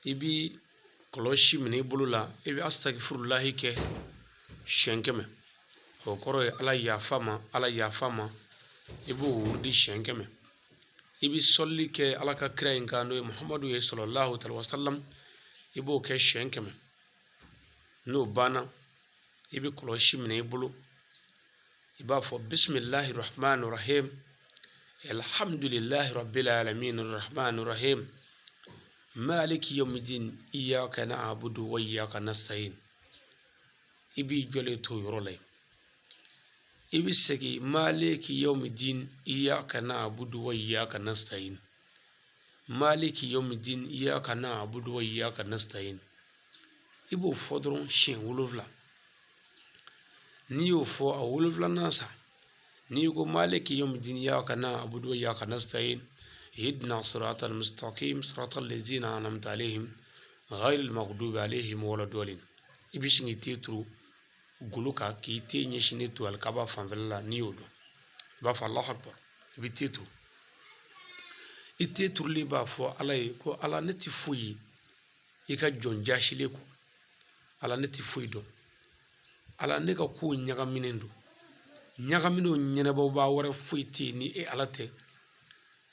i bi kɔlɔsi minɛ i bolo la i bi astagfirullahi kɛ siɲɛ 100 o kɔrɔ ye ala yafa ma i b'o wurudi siɲɛ 100 i bi sɔlli kɛ ala ka kira in kan n'o ye muhamadu ye sallallahu alaihi wasallam i b'o kɛ siɲɛ 100 n'o banna i bi kɔlɔsi minɛ i bolo i b'a fɔ bismillahi rahmani rahim alhamdulillahi rabbil alamin arrahmani rahim maliki yawmiddin iyyaka na'budu wa iyyaka nasta'in i b'i jɔlen to yɔrɔ la i bi segin maliki yawmiddin iyyaka na'budu wa iyyaka nasta'in maliki yawmiddin iyyaka na'budu wa iyyaka nasta'in i b'o fɔ dɔrɔn siɲɛ 7 n'i y'o fɔ a 7nan sa n'i ko maliki yawmiddin iyyaka na'budu wa iyyaka nasta'in اهدنا الصراط المستقيم صراط الذين أنعمت عليهم غير المغضوب عليهم ولا الضالين ibishingi titru guluka ki te nyeshine to alkaba fanvela niyodo ba fa Allah akbar ibi titru ititru li ba fo alay ko ala neti fuyi ika jonja shile ko ala neti fuyi do ala ne ka ko nyagaminen do nyene ba wara fuyi ti ni e alate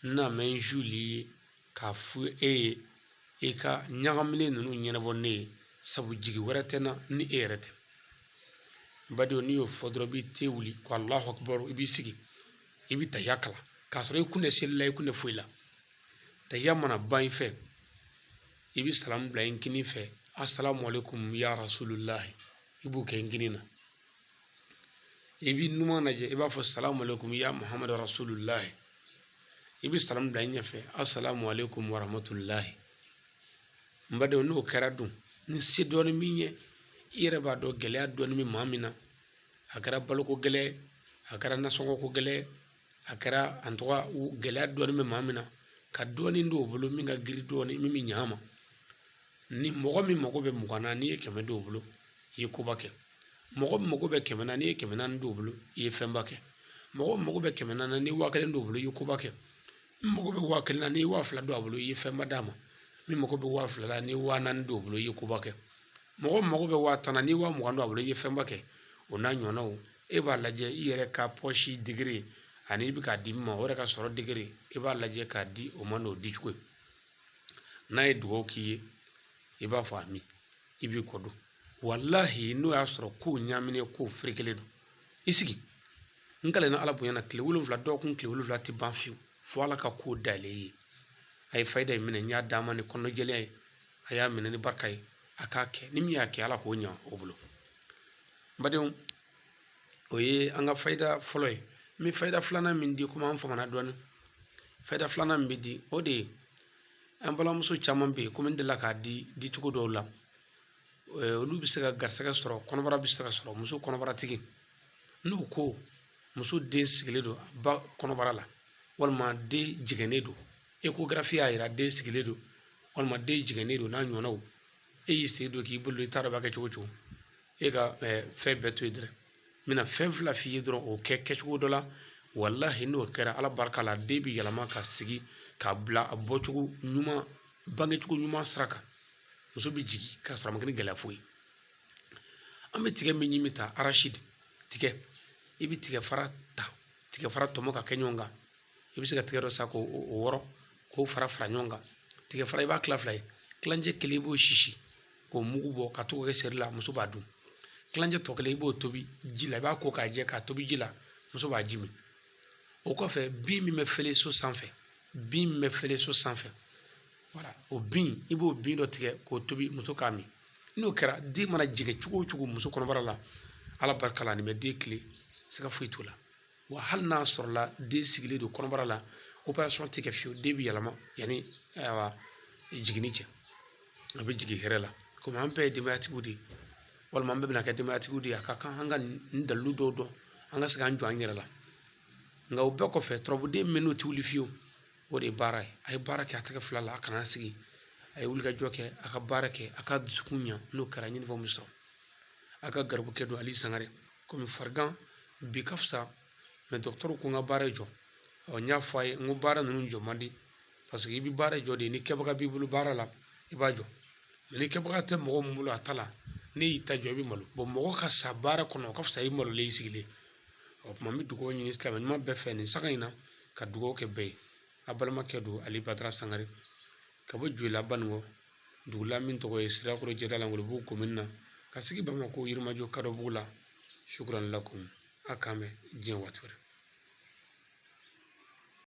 na men juli ka fu e ka nyagamile nunu nyenabo ne sabu jigi werete na ni erete badi oni yo fodro bi tewuli ko Allahu akbar ibi sigi ibi tayakala ka soro ikune sella ikune fuila tayamana bain fe ibi salam blain kini fe assalamu alaikum ya rasulullah ibu ke nginina ibi numa naje iba fo assalamu alaikum ya muhammad rasulullah ibi salam da nyafe assalamu alaikum wa rahmatullahi mbade no karadu ni sidoni minye ire ba do gele adoni mi mamina akara balko gele akara nasongo ko gele akara antwa gele adoni mi mamina ka doni ndo bulu mi ga giri doni mi nyama ni mogo mi mogo be mugana ni keme do bulu yi kubake mogo be keme na ni keme na ndo bulu yi fembake mogo be keme na ni wakale ndo bulu yi kubake mogo be wakil na ni wafla do abulu yi femba dama mi mogo be wafla la ni wanan do abulu yi kubake mogo be watana ni wa mo ando abulu yi femba ke ona nyona o e ba laje yere ka poshi degree ani bi ka di ma ore ka soro degree e ba laje ka di o mano di chukwe na e duwo ki e ba fami ibi kodo wallahi no ya soro ko nyamine ko frikele do isigi ngale na ala bunyana kle wuluvla do kun kle wuluvla ti banfiu fo ala ka ko dale ay fayda mine nya dama ni kono jele aya mine ni barkay akake nim ya ke ala ko nya obulo badum oye anga fayda foloy mi fayda flana min di kuma am famana don fayda flana min di ode am bala muso chamam be ko min de la ka di tuko do la olu bi sega garsega soro kono bara bi sega soro muso kono bara tigi no ko muso den sigile do ba kono bara la walma de jigene do échographie ayira de sigile do walma de jigene do na nyonaw e yiste do ki bulu tara ba ke chocho e ga fe beto idre mina fe fla fi idro o ke chocho do la wallahi no kera ala barka la de bi yalama ka sigi ka bla abochugo nyuma bange chugo nyuma sraka muso bi jigi ka sura magani gala foyi ambe tige mi nyimita arashid tige ibi tige fara tomo ka kenyonga ibi siga tige do sako woro ko fara nyonga tige fara iba kla flay klanje kelibo shishi ko mugu bo ka to ke serla muso badu klanje to kelibo tobi jila ba ko ka je ka tobi jila muso ba jimi o ko fe bi mi me fele so sanfɛ voilà o bin ibo bin do tige ko tobi muso kami no kera di mana jige chugo muso kono barala ala barkala ni me de kle sika fuitula wa hal na sorla de sigile do kono barala opération tige fio de bi yalama yani wa jiginiche abi jigi herela ko man pe de mati budi wal man be na ka de mati budi aka kan hanga ndalu do hanga sika anjo anyela nga ubbe ko fe trobu de minuti wuli fio wodi baray ay barake ataka flala kana sigi ay wulga joke aka barake aka dusukunya no karani fo musto aka garbu kedo ali sangare comme fargan bi kafsa me docteur ko nga bare jo o nya fay ngu bara nunu jo mandi parce que bi bare jo de ni kebaka bi bulu bara la i b'a jɔ ni kɛbaga tɛ mɔgɔ min bolo a ta la ne y'i ta jɔ i bɛ malo mɔgɔ ka sa baara kɔnɔ o ka fisa i malolen i sigilen o tuma n bɛ dugawu ɲini silamɛ ɲuman bɛɛ fɛ nin saga in na ka dugawu kɛ bɛɛ ye a balimakɛ don Ali Badara Sangare ka bɔ Joyila Banikɔ dugu la min tɔgɔ ye Sirakɔrɔ Jɛda Langolobugu commune na ka sigi Bamakɔ Yirimajɔ Kadɔbugu la shukran lakum a k'an bɛn diɲɛ waati wɛrɛ